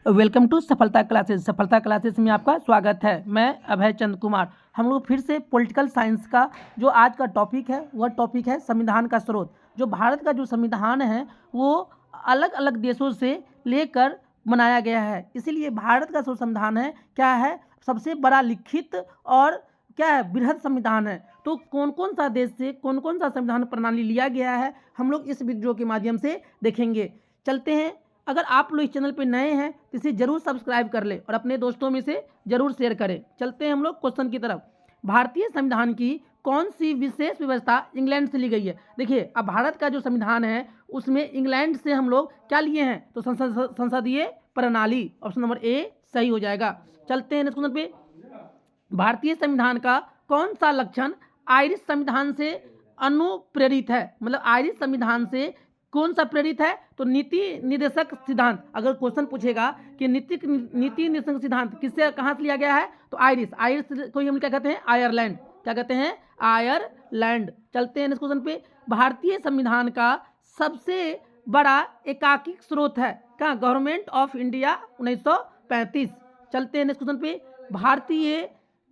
Welcome to सफलता classes. सफलता classes में आपका स्वागत है। मैं अभय चंद कुमार। हम लोग फिर से पॉलिटिकल साइंस का जो आज का टॉपिक है वह टॉपिक है संविधान का स्रोत। जो भारत का जो संविधान है वो अलग अलग देशों से लेकर बनाया गया है, इसीलिए भारत का जो संविधान है क्या है, सबसे बड़ा लिखित और क्या है, बृहद संविधान है। तो कौन कौन सा देश से कौन कौन सा संविधान प्रणाली लिया गया है हम लोग इस वीडियो के माध्यम से देखेंगे। चलते हैं। अगर आप लोग इस चैनल पर नए हैं तो इसे जरूर सब्सक्राइब कर ले और अपने दोस्तों में से जरूर शेयर करें। चलते हैं हम लोग क्वेश्चन की तरफ। भारतीय संविधान की कौन सी विशेष व्यवस्था इंग्लैंड से ली गई है? देखिए, अब भारत का जो संविधान है उसमें इंग्लैंड से हम लोग क्या लिए हैं, तो संसदीय प्रणाली। ऑप्शन नंबर ए सही हो जाएगा। चलते हैं नेक्स्ट क्वेश्चन पे। भारतीय संविधान का कौन सा लक्षण आयरिश संविधान से अनुप्रेरित है? मतलब आयरिश संविधान से कौन सा प्रेरित है? तो नीति निर्देशक सिद्धांत। अगर क्वेश्चन पूछेगा कि नीति निर्देशक सिद्धांत किससे कहाँ से लिया गया है, तो आयरिश को हम क्या कहते हैं, आयरलैंड। क्या कहते हैं, आयरलैंड। चलते हैं इस क्वेश्चन पे। भारतीय संविधान का सबसे बड़ा एकाकिक स्रोत है कहाँ? Government of India 1935। चलते हैं इस क्वेश्चन पे। भारतीय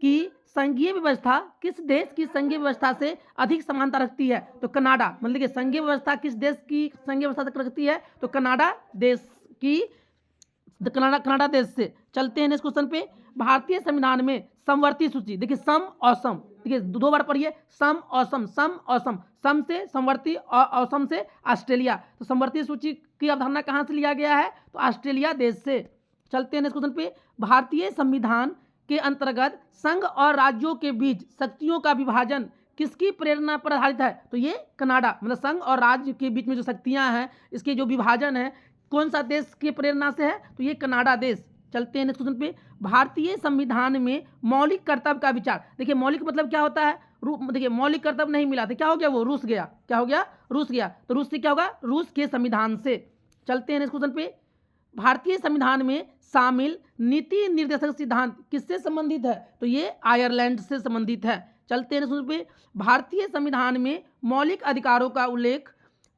की संघीय व्यवस्था किस देश की संघीय व्यवस्था से अधिक समानता रखती है? तो कनाडा। मतलब कि संघीय व्यवस्था किस देश की संघीय व्यवस्था से रखती है? तो कनाडा देश की, कनाडा देश से। चलते हैं नेक्स्ट क्वेश्चन पे। भारतीय संविधान में समवर्ती सूची, देखिए सम और सम, देखिए दो बार पढ़िए, सम और सम, सम और सम, सम से समवर्ती और असम से ऑस्ट्रेलिया। तो समवर्ती सूची की अवधारणा कहाँ से लिया गया है? तो ऑस्ट्रेलिया देश से। चलते हैं नेक्स्ट क्वेश्चन पे। भारतीय संविधान के अंतर्गत संघ और राज्यों के बीच शक्तियों का विभाजन किसकी प्रेरणा पर आधारित है? तो ये कनाडा। मतलब संघ और राज्य के बीच में जो शक्तियां हैं, इसके जो विभाजन है कौन सा देश की प्रेरणा से है? तो ये कनाडा देश। चलते हैं नेक्स्ट क्वेश्चन पे। भारतीय संविधान में मौलिक कर्तव्य का विचार, देखिए मौलिक मतलब क्या होता है, देखिए मौलिक कर्तव्य नहीं मिला तो क्या हो गया, वो रूस गया। क्या हो गया? रूस गया। तो रूस से क्या होगा? रूस के संविधान से। चलते हैं नेक्स्ट क्वेश्चन पे। भारतीय संविधान में शामिल नीति निर्देशक सिद्धांत किससे संबंधित है? तो ये आयरलैंड से संबंधित है। चलते हैं पे। भारतीय संविधान में मौलिक अधिकारों का उल्लेख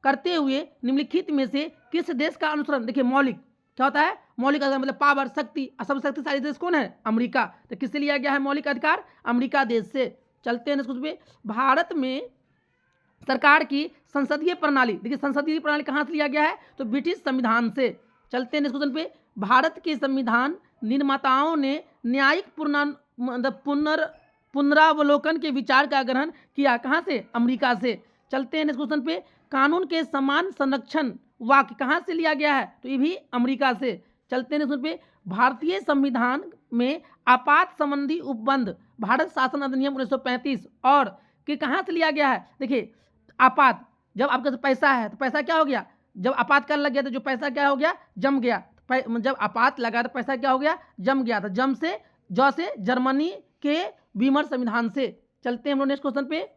करते हुए निम्नलिखित में से किस देश का अनुसरण, देखिए मौलिक क्या होता है, मौलिक अधिकार मतलब पावर, शक्ति। सबसे शक्तिशाली देश कौन है? अमेरिका। तो किससे लिया गया है मौलिक अधिकार? अमेरिका देश से। चलते हैं पे। भारत में सरकार की संसदीय प्रणाली, देखिए संसदीय प्रणाली कहाँ से लिया गया है? तो ब्रिटिश संविधान से। चलते हैं क्वेश्चन पे। भारत के संविधान निर्माताओं ने न्यायिक पुनरावलोकन के विचार का ग्रहण किया कहाँ से? अमेरिका से। चलते हैं क्वेश्चन पे। कानून के समान संरक्षण वाक्य कहाँ से लिया गया है? तो ये भी अमेरिका से। चलते हैं क्वेश्चन पे। भारतीय संविधान में आपात संबंधी उपबंध भारत शासन अधिनियम 1935 और कि कहाँ से लिया गया है? देखिए आपात, जब आपके पास पैसा है तो पैसा क्या हो गया, जब आपातकाल लग गया तो जो पैसा क्या हो गया, जम गया। जब आपात लगा तो पैसा क्या हो गया, जम गया। था जम से जौ से जर्मनी के वीमर संविधान से। चलते हैं हम लोग नेक्स्ट क्वेश्चन पे।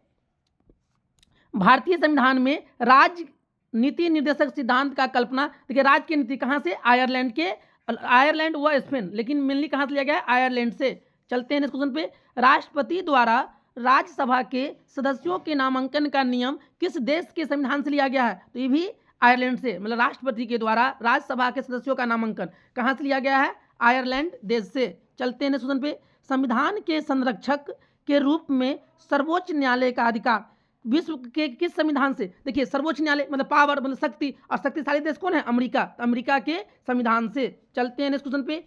भारतीय संविधान में राज्य नीति निर्देशक सिद्धांत का कल्पना, देखिए राज्य की नीति कहाँ से? आयरलैंड के, आयरलैंड व स्पेन, लेकिन मेनली कहाँ से लिया गया है? आयरलैंड से। चलते हैं नेक्स्ट क्वेश्चन पे। राष्ट्रपति द्वारा राज्यसभा के सदस्यों के नामांकन का नियम किस देश के संविधान से लिया गया है? तो ये भी आयरलैंड से। मतलब राष्ट्रपति के द्वारा राज्यसभा के सदस्यों का नामांकन कहाँ से लिया गया है? आयरलैंड देश से। चलते हैं नेक्स्ट क्वेश्चन पे। संविधान के संरक्षक के रूप में सर्वोच्च न्यायालय का अधिकार विश्व के किस संविधान से? देखिए सर्वोच्च न्यायालय मतलब पावर, मतलब शक्ति, और शक्तिशाली देश कौन है? अमेरिका। तो अमेरिका के संविधान से। चलते हैं नेक्स्ट क्वेश्चन पे।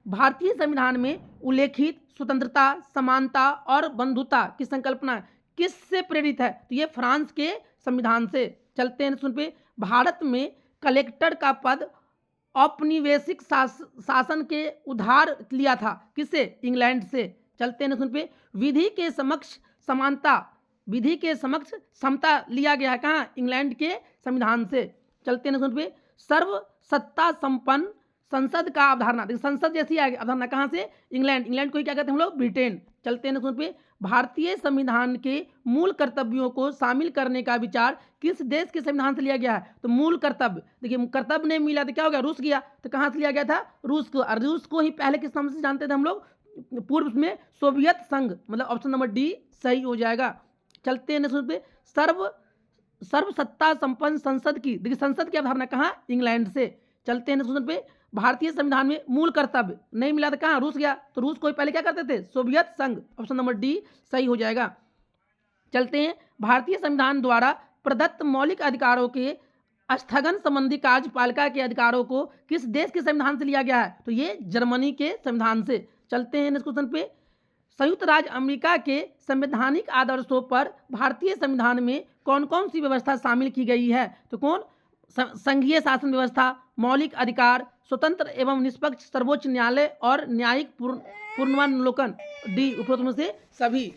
भारतीय संविधान में उल्लेखित स्वतंत्रता, समानता और बंधुता की संकल्पना किससे प्रेरित है? तो ये फ्रांस के संविधान से। चलते हैं सुन पे। भारत में कलेक्टर का पद औपनिवेशिक शासन के उधार लिया था किससे? इंग्लैंड से। चलते हैं सुन पे। विधि के समक्ष समानता, विधि के समक्ष समता लिया गया है कहाँ? इंग्लैंड के संविधान से। चलते हैं सुन पे। सर्व सत्ता संपन्न संसद का अवधारणा, देखिए संसद जैसी अवधारणा कहाँ से? इंग्लैंड। इंग्लैंड को ही क्या कहते हैं हम लोग? ब्रिटेन। चलते हैं सुन पे। भारतीय संविधान के मूल कर्तव्यों को शामिल करने का विचार किस देश के संविधान से लिया गया है? तो मूल कर्तव्य, देखिए कर्तव्य नहीं मिला तो क्या हो गया? रूस गया। तो कहाँ से लिया गया था? रूस को। और रूस को ही पहले किस नाम से जानते थे हम लोग? पूर्व में सोवियत संघ। मतलब ऑप्शन नंबर डी सही हो जाएगा। चलते हैं सुन पे। सर्व सत्ता संपन्न संसद की, देखिए संसद की अवधारणा कहाँ? इंग्लैंड से। चलते हैं सुन पे। भारतीय संविधान में मूल कर्तव्य नहीं मिला था, कहाँ रूस गया, तो रूस को पहले क्या करते थे, सोवियत संघ। ऑप्शन नंबर डी सही हो जाएगा। चलते हैं, भारतीय संविधान द्वारा प्रदत्त मौलिक अधिकारों के स्थगन संबंधी कार्यपालिका के अधिकारों को किस देश के संविधान से लिया गया है, तो ये जर्मनी के संविधान से। चलते हैं नेक्स्ट क्वेश्चन पे, संयुक्त राज्य अमेरिका के संवैधानिक आदर्शों पर भारतीय संविधान में कौन कौन सी व्यवस्था शामिल की गई है, तो कौन, संघीय शासन व्यवस्था, मौलिक अधिकार, स्वतंत्र एवं निष्पक्ष सर्वोच्च न्यायालय और न्यायिक पुनर्वलोकन। डी उपरोक्त में से सभी।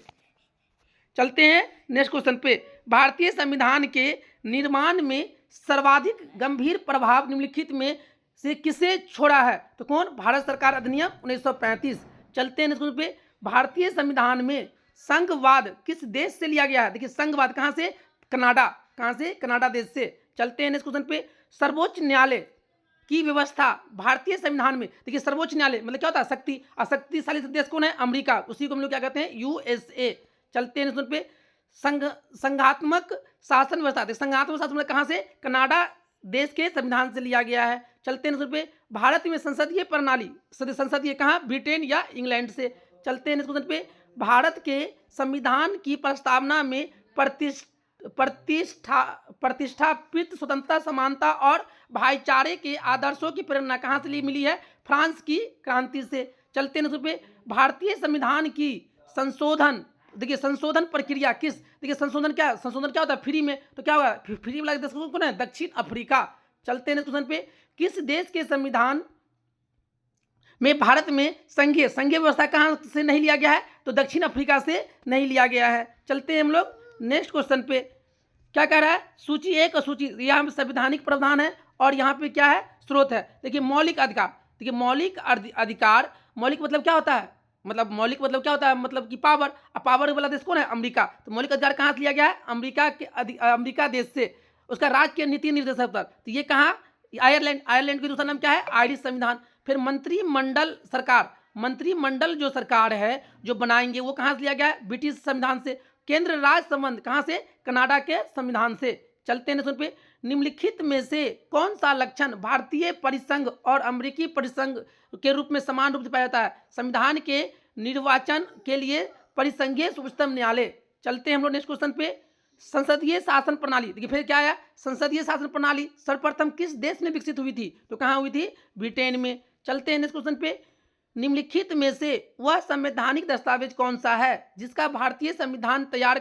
चलते हैं नेक्स्ट क्वेश्चन पे, भारतीय संविधान के निर्माण में सर्वाधिक गंभीर प्रभाव निम्नलिखित में से किसे छोड़ा है, तो कौन, भारत सरकार अधिनियम 1935। चलते हैं नेक्स्ट क्वेश्चन पे, भारतीय संविधान में संघवाद किस देश से लिया गया है, देखिए संघवाद कहाँ से, कनाडा, कहाँ से, कनाडा देश से। चलते हैं नेक्स्ट क्वेश्चन पे, सर्वोच्च न्यायालय की व्यवस्था भारतीय संविधान में, देखिए सर्वोच्च न्यायालय मतलब क्या होता है, शक्ति, अशक्तिशाली देश कौन है, अमेरिका, उसी को हम लोग क्या कहते हैं, यूएसए। चलते हैं नेक्स्ट पे, संघात्मक शासन व्यवस्था, संघात्मक शासन व्यवस्था कहाँ से, कनाडा देश के संविधान से लिया गया है। चलते हैं नेक्स्ट पे, भारत में संसदीय प्रणाली, संसदीय कहाँ, ब्रिटेन या इंग्लैंड से। चलते हैं नेक्स्ट पे, भारत के संविधान की प्रस्तावना में प्रतिष्ठापित स्वतंत्रता, समानता और भाईचारे के आदर्शों की प्रेरणा कहाँ से मिली है, फ्रांस की क्रांति से। चलते हैं पे, भारतीय संविधान की संशोधन, देखिए संशोधन प्रक्रिया किस, देखिए संशोधन क्या, संशोधन क्या होता है, फ्री में, तो क्या होगा, फ्री वाला देश कौन है, दक्षिण अफ्रीका। चलते हैं क्वेश्चन पे, किस देश के संविधान में भारत में संघीय व्यवस्था कहाँ से नहीं लिया गया है, तो दक्षिण अफ्रीका से नहीं लिया गया है। चलते हैं हम लोग नेक्स्ट क्वेश्चन पे, क्या कह रहा है, सूची एक और सूची, यहाँ संवैधानिक प्रावधान है और यहाँ पे क्या है, स्रोत है। देखिए मौलिक अधिकार, देखिए मौलिक अधिकार, मौलिक मतलब क्या होता है, मतलब मौलिक मतलब क्या होता है, मतलब कि पावर, अब पावर वाला देश कौन है, अमेरिका, तो मौलिक अधिकार कहाँ से लिया गया है, अमेरिका देश से। उसका राज्य के नीति निर्देशक पर, तो ये कहाँ, आयरलैंड, आयरलैंड का दूसरा नाम क्या है, आयरिश संविधान। फिर मंत्रिमंडल सरकार, मंत्रिमंडल जो सरकार है जो बनाएंगे वो कहाँ से लिया गया है, ब्रिटिश संविधान से। केंद्र राज्य संबंध कहाँ से, कनाडा के संविधान से। चलते हैं सुन पे, निम्नलिखित में से कौन सा लक्षण भारतीय परिसंघ और अमेरिकी परिसंघ के रूप में समान रूप से पाया जाता है, संविधान के निर्वाचन के लिए परिसंघीय उच्चतम न्यायालय। चलते हैं हम लोग नेक्स्ट क्वेश्चन पे, संसदीय शासन प्रणाली, देखिए फिर क्या आया, संसदीय शासन प्रणाली सर्वप्रथम किस देश में विकसित हुई थी, तो कहाँ हुई थी, ब्रिटेन में। चलते हैं नेक्स्ट क्वेश्चन पे, निम्नलिखित में से वह संवैधानिक दस्तावेज कौन सा है जिसका भारतीय संविधान तैयार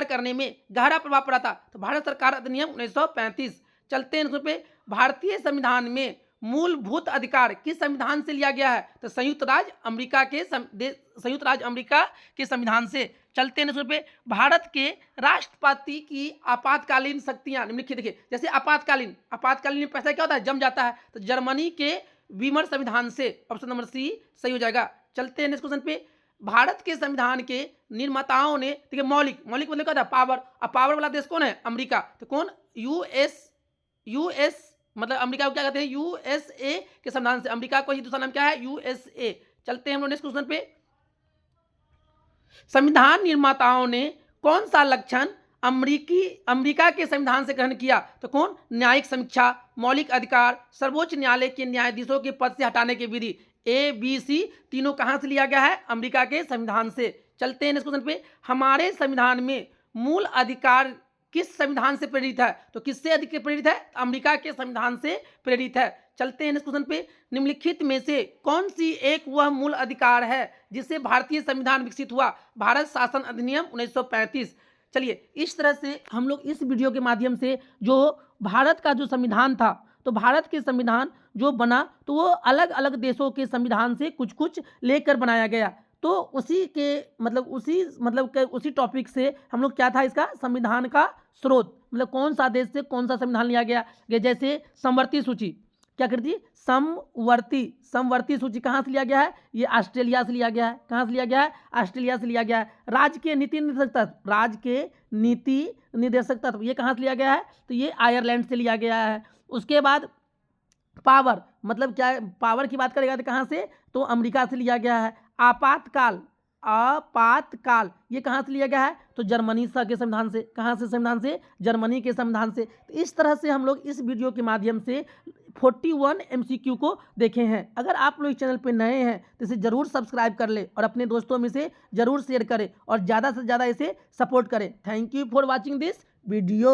करने में गहरा प्रभाव पड़ा था, तो भारत सरकार अधिनियम 1935। चलते हैं पे, भारतीय संविधान में मूलभूत अधिकार किस संविधान से लिया गया है, तो संयुक्त राज्य अमेरिका के संविधान से। चलते हैं पे, भारत के राष्ट्रपति की आपातकालीन शक्तियां निम्नलिखित, देखिए जैसे आपातकालीन में पैसा क्या होता है, जम जाता है, तो जर्मनी के वीमर संविधान से। ऑप्शन नंबर सी सही हो जाएगा। चलते हैं नेक्स्ट क्वेश्चन पे, भारत के संविधान के निर्माताओं ने, देखिए मौलिक मतलब क्या था, पावर, अब पावर वाला देश कौन है, अमेरिका, तो कौन, यूएस मतलब अमेरिका को क्या कहते हैं, यूएसए के संविधान से। अमेरिका को ही दूसरा नाम क्या है, यूएसए। चलते हैं हम लोग नेक्स्ट क्वेश्चन पे, संविधान निर्माताओं ने कौन सा लक्षण अमेरिका के संविधान से ग्रहण किया, तो कौन, न्यायिक समीक्षा, मौलिक अधिकार, सर्वोच्च न्यायालय के न्यायाधीशों के पद से हटाने की विधि। ए बी सी तीनों कहां से लिया गया है, अमेरिका के संविधान से। चलते हैं नेक्स्ट क्वेश्चन पे, हमारे संविधान में मूल अधिकार किस संविधान से प्रेरित है, तो किससे अधिक प्रेरित है, अमेरिका के संविधान से प्रेरित है। चलते हैं नेक्स्ट क्वेश्चन पे, निम्नलिखित में से कौन सी एक वह मूल अधिकार है जिससे भारतीय संविधान विकसित हुआ, भारत शासन अधिनियम 1935। चलिए इस तरह से हम लोग इस वीडियो के माध्यम से जो भारत का जो संविधान था, तो भारत के संविधान जो बना तो वो अलग अलग देशों के संविधान से कुछ कुछ लेकर बनाया गया, तो उसी टॉपिक से हम लोग क्या था, इसका संविधान का स्रोत, मतलब कौन सा देश से कौन सा संविधान लिया गया। जैसे समवर्ती सूची क्या करती है, समवर्ती सूची कहाँ से लिया गया है, ये ऑस्ट्रेलिया से लिया गया है। कहाँ से लिया गया है, ऑस्ट्रेलिया से लिया गया है। राज्य के नीति निर्देशक तत्व ये कहाँ से लिया गया है, तो ये आयरलैंड से लिया गया है। उसके बाद पावर मतलब क्या है, पावर की बात करेगा तो कहाँ से, तो अमेरिका से लिया गया है। आपातकाल आपातकाल ये कहाँ से लिया गया है? तो जर्मनी के संविधान से। कहाँ से संविधान से? जर्मनी के संविधान से। तो इस तरह से हम लोग इस वीडियो के माध्यम से 41 MCQ को देखे हैं। अगर आप लोग इस चैनल पे नए हैं तो इसे ज़रूर सब्सक्राइब कर ले और अपने दोस्तों में से ज़रूर शेयर करें और ज़्यादा से ज़्यादा इसे सपोर्ट करें। Thank you for watching this video.